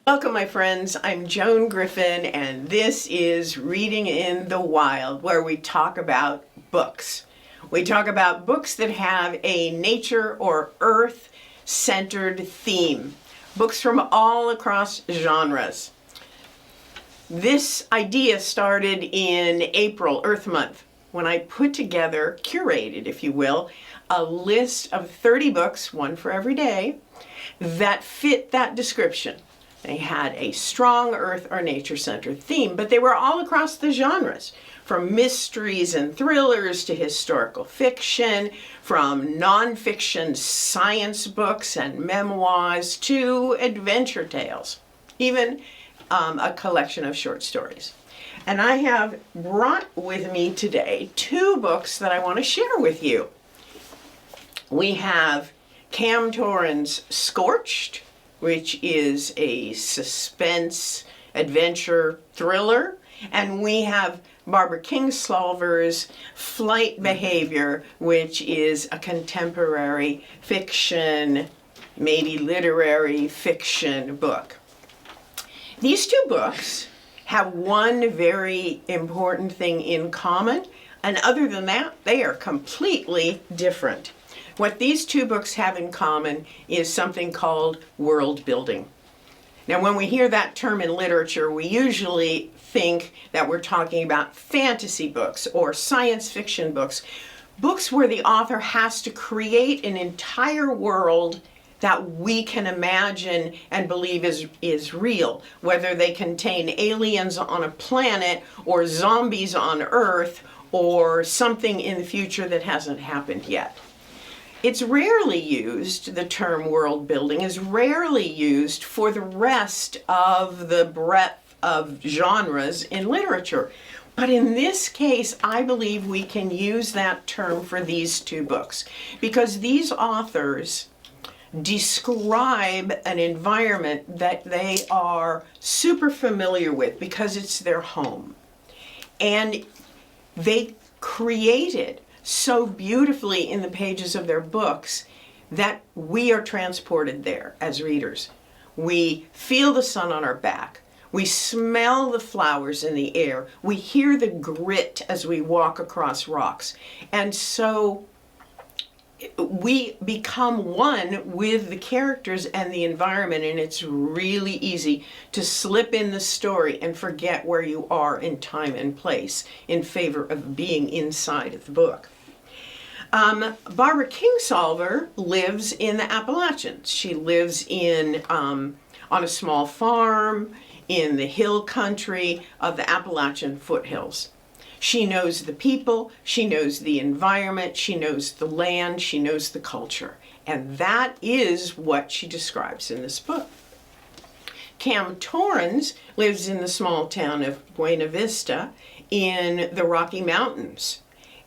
Welcome, my friends. I'm Joan Griffin, and this is Reading in the Wild, where we talk about books. We talk about books that have a nature or earth-centered theme. Books from all across genres. This idea started in April, Earth Month, when I put together, curated, if you will, a list of 30 books, one for every day, that fit that description. They had a strong earth or nature-centered theme, but they were all across the genres, from mysteries and thrillers to historical fiction, from nonfiction science books and memoirs to adventure tales, even a collection of short stories. And I have brought with me today two books that I want to share with you. We have Torrens' Scorched, which is a suspense adventure thriller, and we have Barbara Kingsolver's Flight Behavior, which is a contemporary fiction, maybe literary fiction book. These two books have one very important thing in common, and other than that, they are completely different. What these two books have in common is something called world building. Now, when we hear that term in literature, we usually think that we're talking about fantasy books or science fiction books, books where the author has to create an entire world that we can imagine and believe is real, whether they contain aliens on a planet or zombies on Earth or something in the future that hasn't happened yet. It's rarely used, the term world building is rarely used for the rest of the breadth of genres in literature. But in this case, I believe we can use that term for these two books because these authors describe an environment that they are super familiar with because it's their home. And they created so beautifully in the pages of their books that we are transported there as readers. We feel the sun on our back. We smell the flowers in the air. We hear the grit as we walk across rocks. And so we become one with the characters and the environment, and it's really easy to slip in the story and forget where you are in time and place in favor of being inside of the book. Barbara Kingsolver lives in the Appalachians. She lives on a small farm in the hill country of the Appalachian foothills. She knows the people, she knows the environment, she knows the land, she knows the culture. And that is what she describes in this book. Torrens lives in the small town of Buena Vista in the Rocky Mountains.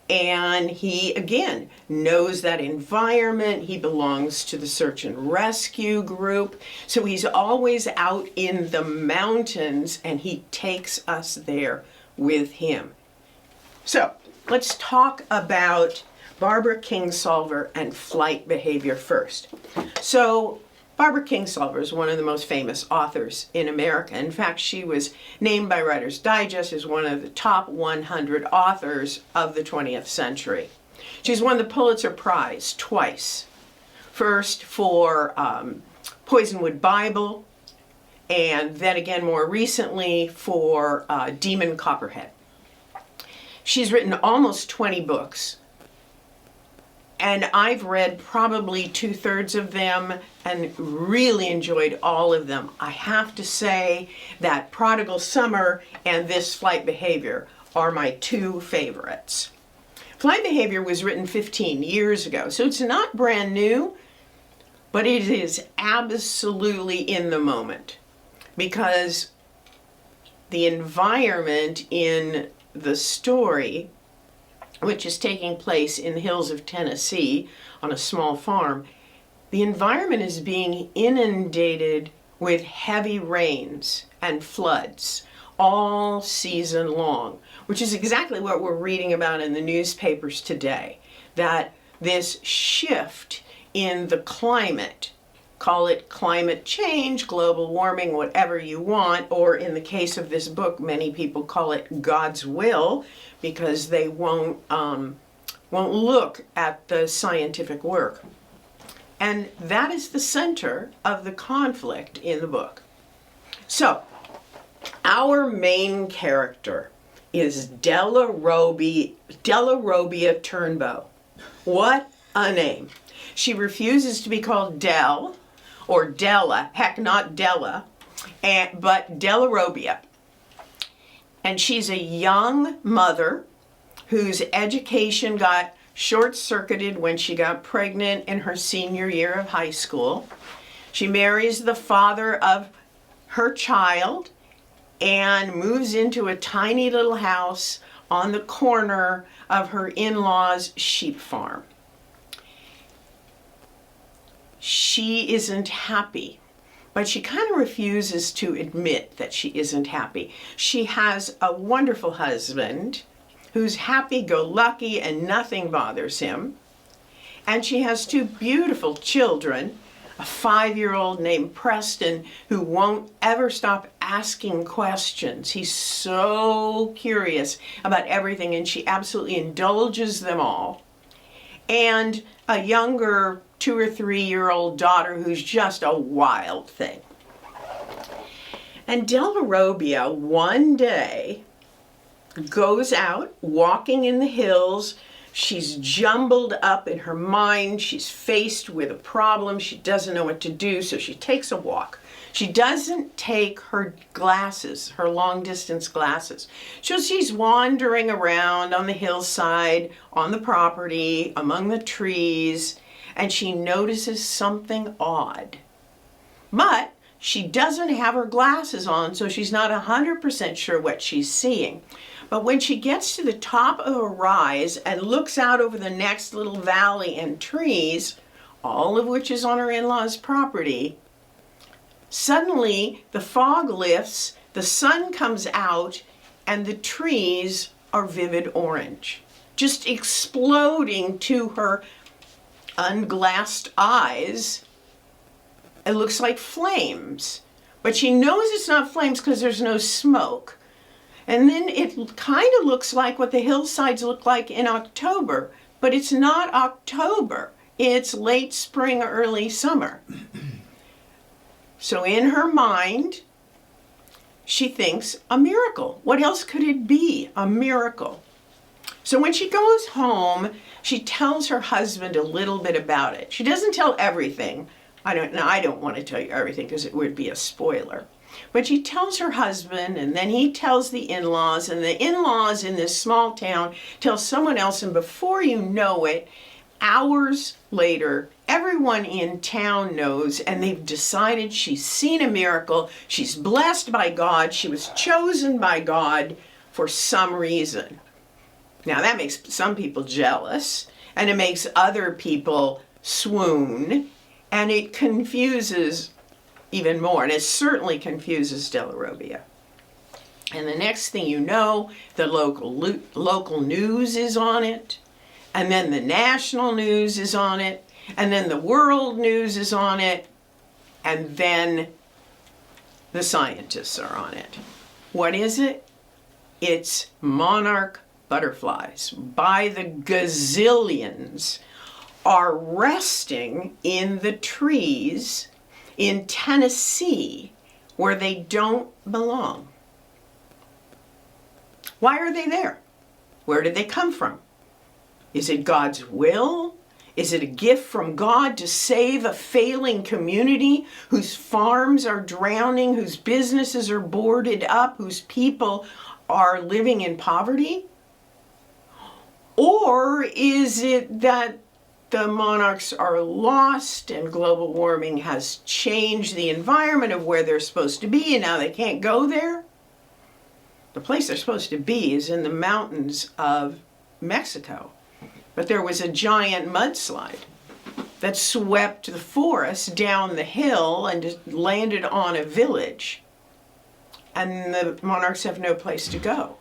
And he, again, knows that environment. He belongs to the search and rescue group. So he's always out in the mountains, and he takes us there with him. So let's talk about Barbara Kingsolver and Flight Behavior first. So Barbara Kingsolver is one of the most famous authors in America. In fact, she was named by Writer's Digest as one of the top 100 authors of the 20th century. She's won the Pulitzer Prize twice. First for Poisonwood Bible, and then again more recently for Demon Copperhead. She's written almost 20 books. And I've read probably 2/3 of them and really enjoyed all of them. I have to say that Prodigal Summer and this Flight Behavior are my two favorites. Fly Behavior was written 15 years ago, so it's not brand new, but it is absolutely in the moment because the environment in the story, which is taking place in the hills of Tennessee on a small farm, the environment is being inundated with heavy rains and floods all season long, which is exactly what we're reading about in the newspapers today, that this shift in the climate, call it climate change, global warming, whatever you want, or in the case of this book, many people call it God's will, because they won't look at the scientific work. And that is the center of the conflict in the book. So, our main character is Della Robbia Turnbow. What a name. She refuses to be called Dell or Della, heck, not Della, but Della Robbia. And she's a young mother whose education got short-circuited when she got pregnant in her senior year of high school. She marries the father of her child and moves into a tiny little house on the corner of her in-laws' sheep farm. She isn't happy, but she kind of refuses to admit that she isn't happy. She has a wonderful husband who's happy-go-lucky and nothing bothers him. And she has two beautiful children, a 5-year-old named Preston who won't ever stop asking questions. He's so curious about everything, and she absolutely indulges them all. And a younger 2 or 3-year-old daughter who's just a wild thing. And Della Robbia one day goes out walking in the hills. She's jumbled up in her mind. She's faced with a problem. She doesn't know what to do, so she takes a walk. She doesn't take her glasses, her long-distance glasses. So she's wandering around on the hillside, on the property, among the trees, and she notices something odd. But she doesn't have her glasses on, so she's not 100% sure what she's seeing. But when she gets to the top of a rise and looks out over the next little valley and trees, all of which is on her in-laws' property, suddenly the fog lifts, the sun comes out, and the trees are vivid orange, just exploding to her unglassed eyes. It looks like flames, but she knows it's not flames because there's no smoke. And then it kind of looks like what the hillsides look like in October, but it's not October. It's late spring, early summer. So in her mind, she thinks a miracle. What else could it be? A miracle. So when she goes home, she tells her husband a little bit about it. She doesn't tell everything. I don't want to tell you everything because it would be a spoiler. But she tells her husband, and then he tells the in-laws, and the in-laws in this small town tell someone else, and before you know it, hours later, everyone in town knows, and they've decided she's seen a miracle, she's blessed by God, she was chosen by God for some reason. Now that makes some people jealous, and it makes other people swoon, and it confuses even more, and it certainly confuses Della Robbia. And the next thing you know, the local news is on it, and then the national news is on it, and then the world news is on it, and then the scientists are on it. What is it? It's monarch butterflies by the gazillions are resting in the trees in Tennessee where they don't belong. Why are they there? Where did they come from? Is it God's will? Is it a gift from God to save a failing community whose farms are drowning, whose businesses are boarded up, whose people are living in poverty? Or is it that the monarchs are lost and global warming has changed the environment of where they're supposed to be and now they can't go there? The place they're supposed to be is in the mountains of Mexico. But there was a giant mudslide that swept the forest down the hill and landed on a village. And the monarchs have no place to go.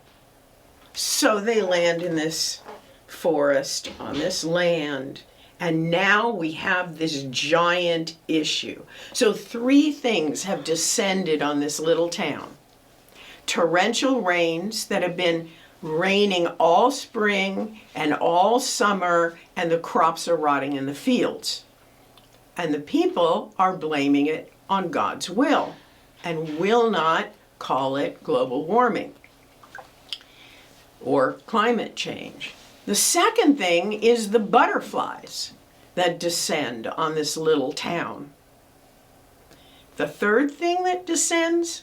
So they land in this forest, on this land, and now we have this giant issue. So 3 things have descended on this little town. Torrential rains that have been raining all spring and all summer, and the crops are rotting in the fields. And the people are blaming it on God's will and will not call it global warming or climate change. The second thing is the butterflies that descend on this little town. The third thing that descends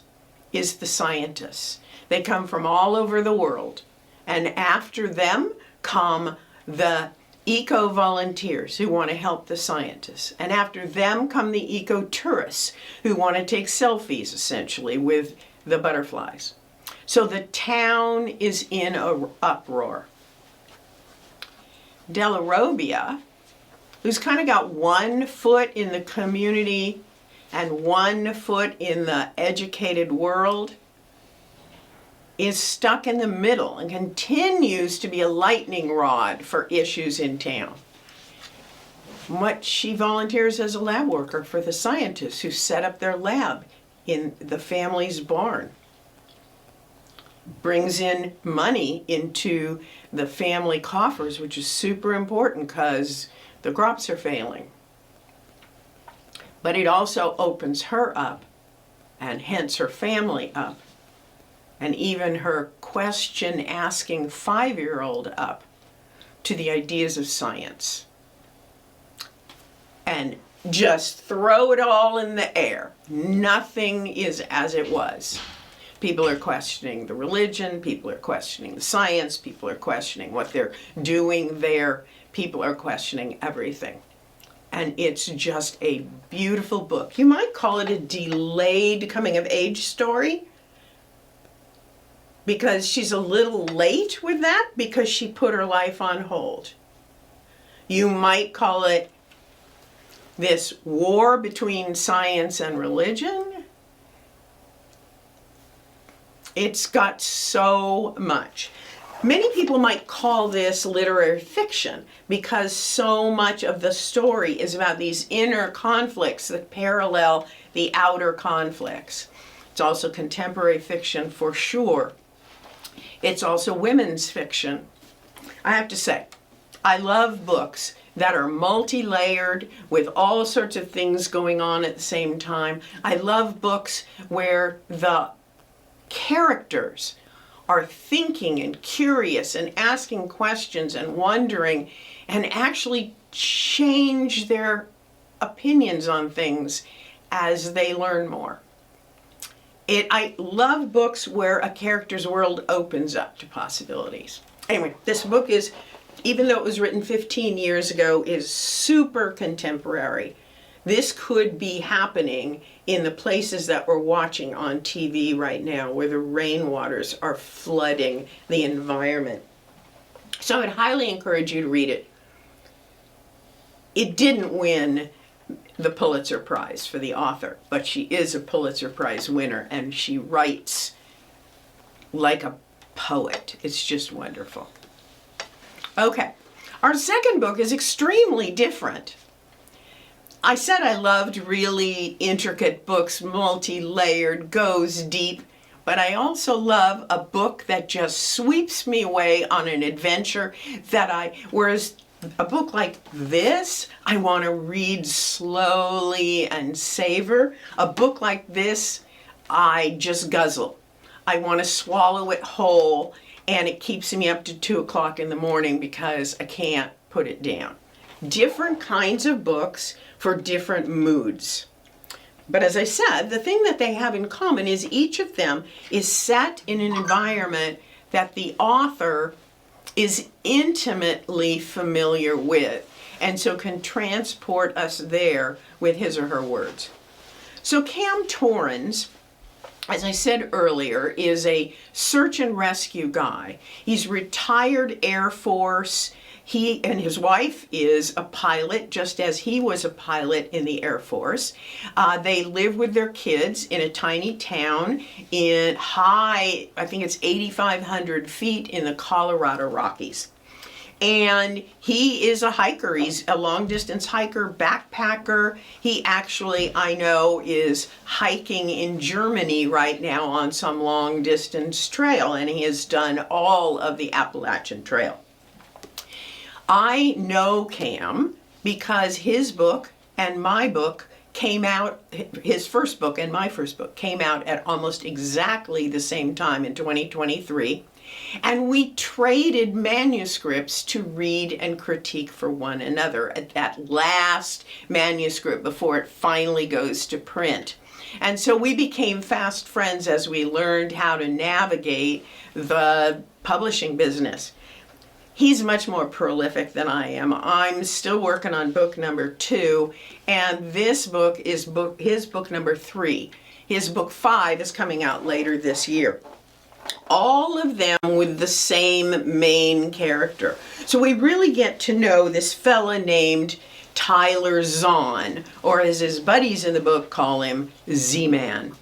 is the scientists. They come from all over the world. And after them come the eco-volunteers who want to help the scientists. And after them come the eco-tourists who want to take selfies, essentially, with the butterflies. So the town is in an uproar. Della Robbia, who's kind of got 1 foot in the community and 1 foot in the educated world, is stuck in the middle and continues to be a lightning rod for issues in town. What she volunteers as a lab worker for the scientists who set up their lab in the family's barn. Brings in money into the family coffers, which is super important because the crops are failing. But it also opens her up, and hence her family up, and even her question-asking 5-year-old up to the ideas of science. And just throw it all in the air. Nothing is as it was. People are questioning the religion, people are questioning the science, people are questioning what they're doing there, people are questioning everything. And it's just a beautiful book. You might call it a delayed coming-of-age story, because she's a little late with that because she put her life on hold. You might call it this war between science and religion. It's got so much. Many people might call this literary fiction because so much of the story is about these inner conflicts that parallel the outer conflicts. It's also contemporary fiction for sure. It's also women's fiction. I have to say, I love books that are multi-layered with all sorts of things going on at the same time. I love books where the characters are thinking and curious and asking questions and wondering and actually change their opinions on things as they learn more. I love books where a character's world opens up to possibilities. Anyway, this book is, even though it was written 15 years ago, is super contemporary. This could be happening in the places that we're watching on TV right now, where the rainwaters are flooding the environment. So I would highly encourage you to read it. It didn't win the Pulitzer Prize for the author, but she is a Pulitzer Prize winner, and she writes like a poet. It's just wonderful. Okay, our second book is extremely different. I said I loved really intricate books, multi-layered, goes deep, but I also love a book that just sweeps me away on an adventure whereas a book like this, I want to read slowly and savor. A book like this, I just guzzle. I want to swallow it whole, and it keeps me up to 2 o'clock in the morning because I can't put it down. Different kinds of books for different moods. But as I said, the thing that they have in common is each of them is set in an environment that the author is intimately familiar with, and so can transport us there with his or her words. So Cam Torrens, as I said earlier, is a search and rescue guy. He's retired Air Force. He and his wife is a pilot, just as he was a pilot in the Air Force. They live with their kids in a tiny town in high, I think it's 8,500 feet in the Colorado Rockies. And he is a hiker. He's a long distance hiker, backpacker. He actually, I know, is hiking in Germany right now on some long distance trail, and he has done all of the Appalachian Trail. I know Cam because his book and my book came out, his first book and my first book came out at almost exactly the same time in 2023. And we traded manuscripts to read and critique for one another at that last manuscript before it finally goes to print. And so we became fast friends as we learned how to navigate the publishing business. He's much more prolific than I am. I'm still working on book number 2, and this book is his book number 3. His book 5 is coming out later this year. All of them with the same main character. So we really get to know this fella named Tyler Zahn, or as his buddies in the book call him, Z-Man.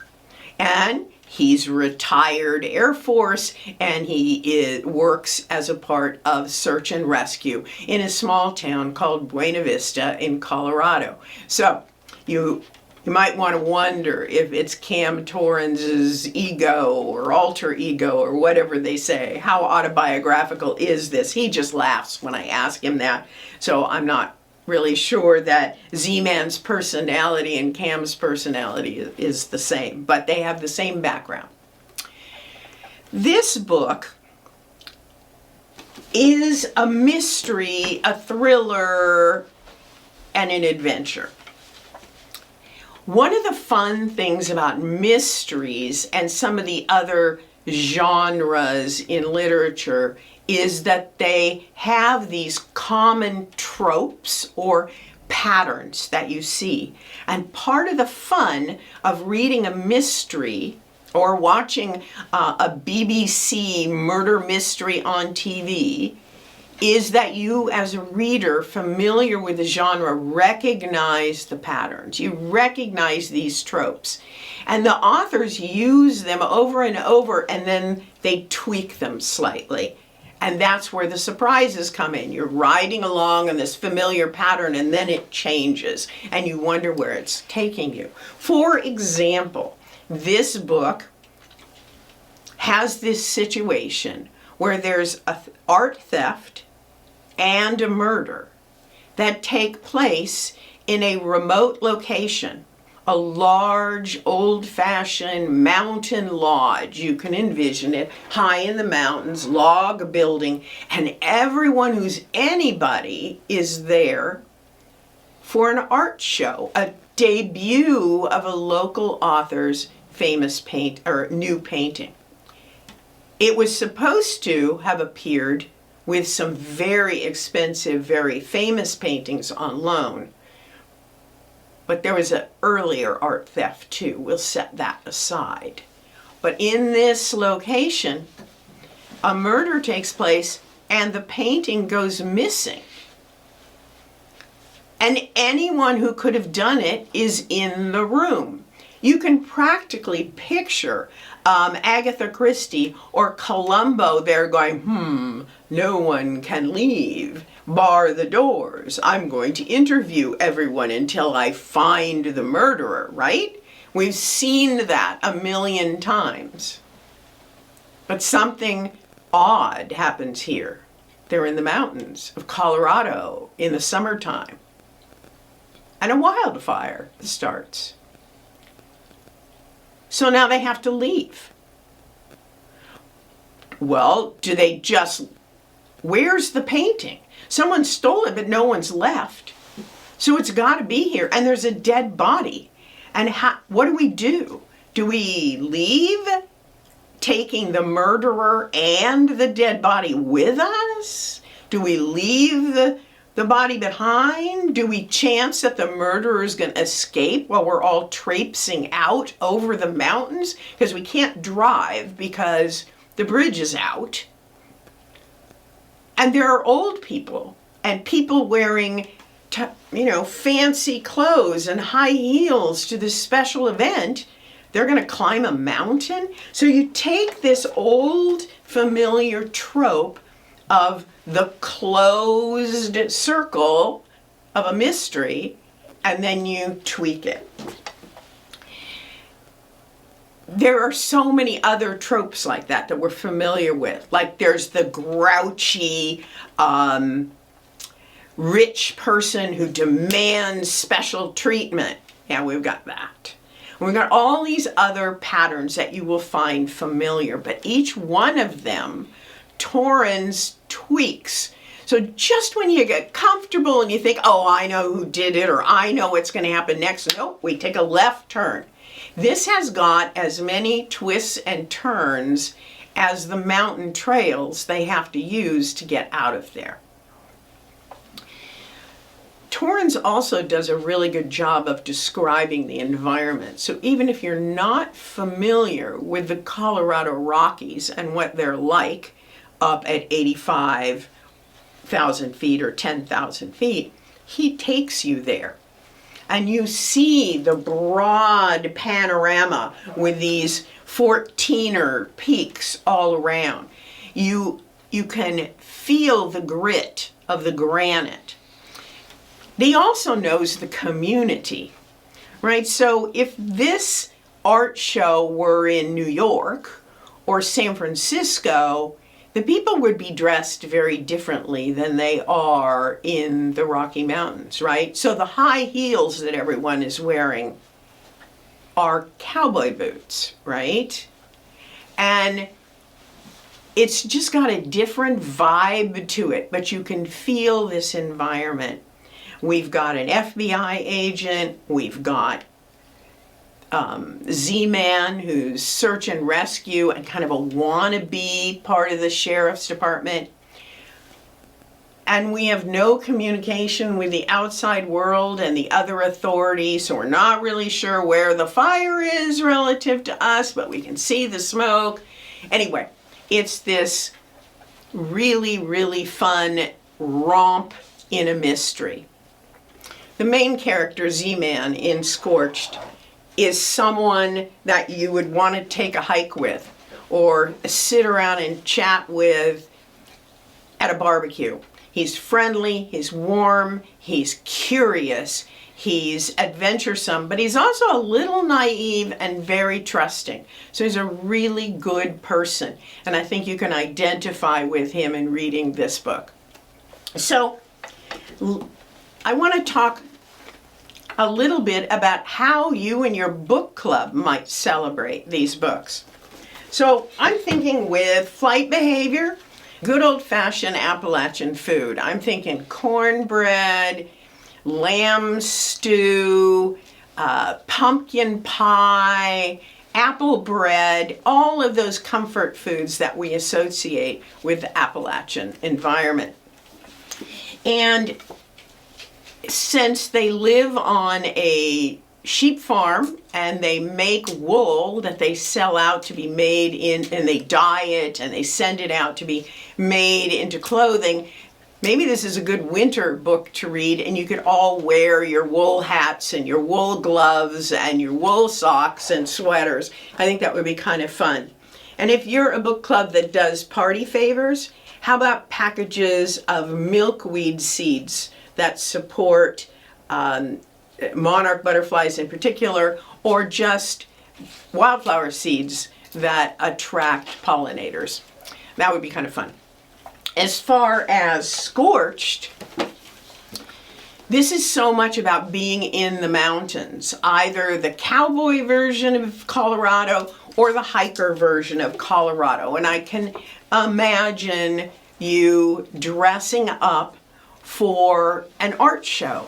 And he's retired Air Force, and he works as a part of search and rescue in a small town called Buena Vista in Colorado. So you might want to wonder if it's Cam Torrens's ego or alter ego or whatever they say. How autobiographical is this? He just laughs when I ask him that. So I'm not really sure that Z-Man's personality and Cam's personality is the same, but they have the same background. This book is a mystery, a thriller, and an adventure. One of the fun things about mysteries and some of the other genres in literature is that they have these common tropes or patterns that you see. And part of the fun of reading a mystery or watching a BBC murder mystery on TV is that you, as a reader familiar with the genre, recognize the patterns. You recognize these tropes. And the authors use them over and over, and then they tweak them slightly. And that's where the surprises come in. You're riding along on this familiar pattern, and then it changes, and you wonder where it's taking you. For example, this book has this situation where there's an art theft and a murder that take place in a remote location, a large, old-fashioned mountain lodge. You can envision it, high in the mountains, log building, and everyone who's anybody is there for an art show, a debut of a local author's famous new painting. It was supposed to have appeared with some very expensive, very famous paintings on loan. But there was an earlier art theft too. We'll set that aside. But in this location, a murder takes place and the painting goes missing. And anyone who could have done it is in the room. You can practically picture Agatha Christie or Columbo there going, no one can leave. Bar the doors. I'm going to interview everyone until I find the murderer, right? We've seen that a million times. But something odd happens here. They're in the mountains of Colorado in the summertime. And a wildfire starts. So now they have to leave. Well, do they just... Where's the painting? Someone stole it, but no one's left. So it's got to be here. And there's a dead body. And what do? Do we leave? taking the murderer and the dead body with us? Do we leave the body behind? Do we chance that the murderer is going to escape while we're all traipsing out over the mountains? Because we can't drive because the bridge is out. And there are old people and people wearing, fancy clothes and high heels to this special event. They're going to climb a mountain. So you take this old familiar trope of the closed circle of a mystery, and then you tweak it. There are so many other tropes like that we're familiar with. Like there's the grouchy, rich person who demands special treatment. Yeah, we've got that. We've got all these other patterns that you will find familiar, but each one of them, Torrens tweaks. So just when you get comfortable and you think, oh, I know who did it, or I know what's going to happen next, nope, we take a left turn. This has got as many twists and turns as the mountain trails they have to use to get out of there. Torrens also does a really good job of describing the environment. So even if you're not familiar with the Colorado Rockies and what they're like up at 85,000 feet or 10,000 feet, he takes you there. And you see the broad panorama with these 14er peaks all around. You can feel the grit of the granite. He also knows the community, right? So if this art show were in New York or San Francisco, the people would be dressed very differently than they are in the Rocky Mountains, right? So the high heels that everyone is wearing are cowboy boots, right? And it's just got a different vibe to it, but you can feel this environment. We've got an FBI agent, we've got Z-Man, who's search and rescue and kind of a wannabe part of the sheriff's department. And we have no communication with the outside world and the other authorities, so we're not really sure where the fire is relative to us, but we can see the smoke. Anyway, it's this really, really fun romp in a mystery. The main character, Z-Man, in Scorched, is someone that you would want to take a hike with or sit around and chat with at a barbecue. He's friendly, he's warm, he's curious, he's adventuresome, but he's also a little naive and very trusting. So he's a really good person, and I think you can identify with him in reading this book. So I want to talk a little bit about how you and your book club might celebrate these books. So I'm thinking with flight behavior, good old-fashioned Appalachian food. I'm thinking cornbread, lamb stew, pumpkin pie, apple bread, all of those comfort foods that we associate with the Appalachian environment. And since they live on a sheep farm and they make wool that they sell out to be made in, and they dye it and they send it out to be made into clothing, maybe this is a good winter book to read, and you could all wear your wool hats and your wool gloves and your wool socks and sweaters. I think that would be kind of fun. And if you're a book club that does party favors, how about packages of milkweed seeds that support monarch butterflies in particular, or just wildflower seeds that attract pollinators? That would be kind of fun. As far as Scorched, this is so much about being in the mountains, either the cowboy version of Colorado or the hiker version of Colorado. And I can imagine you dressing up for an art show,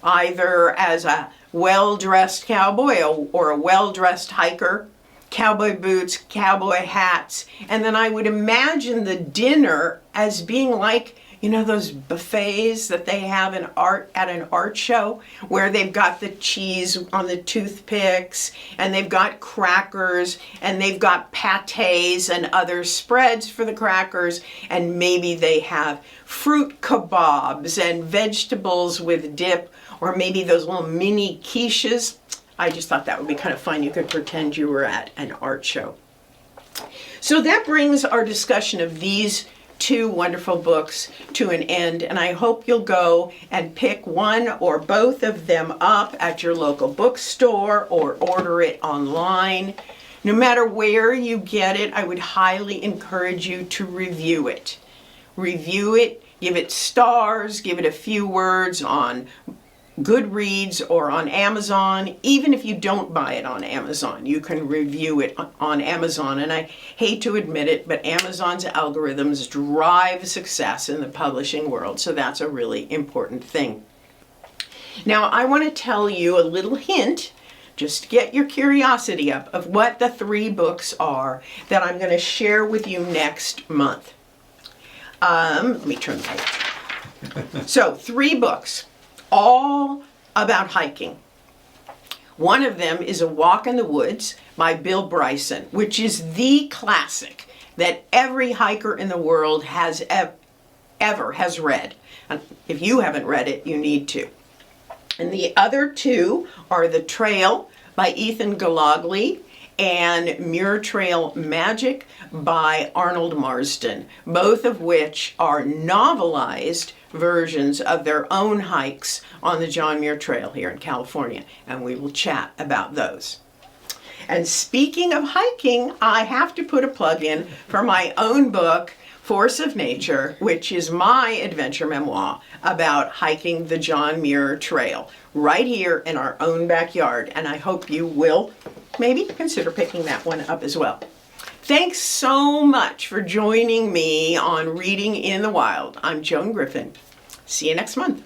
either as a well-dressed cowboy or a well-dressed hiker cowboy boots, cowboy hats, and then I would imagine the dinner as being like, you know, those buffets that they have in art at an art show where they've got the cheese on the toothpicks and they've got crackers and they've got pâtés and other spreads for the crackers, and maybe they have fruit kebabs and vegetables with dip, or maybe those little mini quiches. I just thought that would be kind of fun. You could pretend you were at an art show. So that brings our discussion of these two wonderful books to an end, and I hope you'll go and pick one or both of them up at your local bookstore or order it online. No matter where you get it, I would highly encourage you to review it. Review it, give it stars, give it a few words on Goodreads or on Amazon. Even if you don't buy it on Amazon, you can review it on Amazon. And I hate to admit it, but Amazon's algorithms drive success in the publishing world, so that's a really important thing. Now, I want to tell you a little hint, just to get your curiosity up, of what the 3 books are that I'm going to share with you next month. Let me turn the page. So, 3 books, all about hiking. One of them is A Walk in the Woods by Bill Bryson, which is the classic that every hiker in the world has ever has read. And if you haven't read it, you need to. And the other 2 are The Trail by Ethan Gallagly and Muir Trail Magic by Arnold Marsden, both of which are novelized versions of their own hikes on the John Muir Trail here in California, and we will chat about those. And speaking of hiking, I have to put a plug in for my own book, Force of Nature, which is my adventure memoir about hiking the John Muir Trail right here in our own backyard, and I hope you will maybe consider picking that one up as well. Thanks so much for joining me on Reading in the Wild. I'm Joan Griffin. See you next month.